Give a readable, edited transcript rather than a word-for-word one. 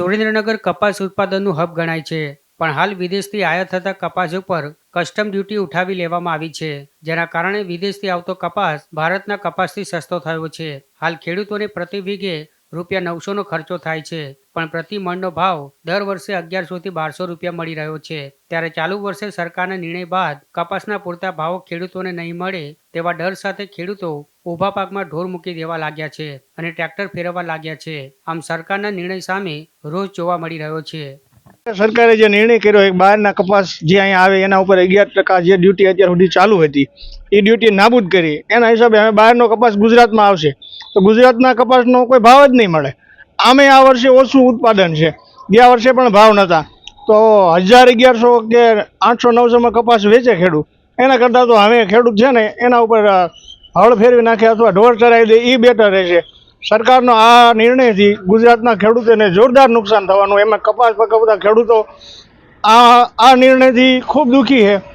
સુરેન્દ્રનગર કપાસ ઉત્પાદનનું હબ ગણાય છે, પણ હાલ વિદેશથી આયાત થતા કપાસ ઉપર કસ્ટમ ડ્યુટી ઉઠાવી લેવામાં આવી છે, જેના કારણે વિદેશથી આવતો કપાસ ભારતના કપાસથી સસ્તો થયો છે. હાલ ખેડૂતોને પ્રતિ વીઘે ₹900નો ખર્ચો થાય છે, પણ પ્રતિ મણનો ભાવ દર વર્ષે 1100 થી 1200 રૂપિયા મળી રહ્યો છે. ત્યારે ચાલુ વર્ષે સરકારના નિર્ણય બાદ કપાસના પૂરતા ભાવો ખેડૂતોને નહીં મળે તેવા ડર સાથે ખેડૂતો ઊભા પાકમાં ઢોર મૂકી દેવા લાગ્યા છે અને ટ્રેક્ટર ફેરવવા લાગ્યા છે. આમ સરકારના નિર્ણય સામે રોષ જોવા મળી રહ્યો છે. સરકારે જે નિર્ણય કર્યો એક બહારના કપાસ જે અહીંયા આવે એના ઉપર 11% જે ડ્યુટી અત્યાર સુધી ચાલુ હતી એ ડ્યુટી નાબૂદ કરી. એના હિસાબે હવે બહારનો કપાસ ગુજરાતમાં આવશે તો ગુજરાતના કપાસનો કોઈ ભાવ જ નહીં મળે. આમે આ વર્ષે ઓછું ઉત્પાદન છે, ગયા વર્ષે પણ ભાવ નહોતા, તો 1000-1100 કે 800-900માં કપાસ વેચે ખેડૂત, એના કરતાં તો હવે ખેડૂત છે ને એના ઉપર હળ ફેરવી નાખે અથવા ઢોર ચરાવી દે એ બેટર રહેશે. સરકારનો આ નિર્ણયથી ગુજરાતના ખેડૂતોને જોરદાર નુકસાન થવાનું, એમાં કપાસ પકવતા ખેડૂતો આ નિર્ણયથી ખૂબ દુઃખી છે.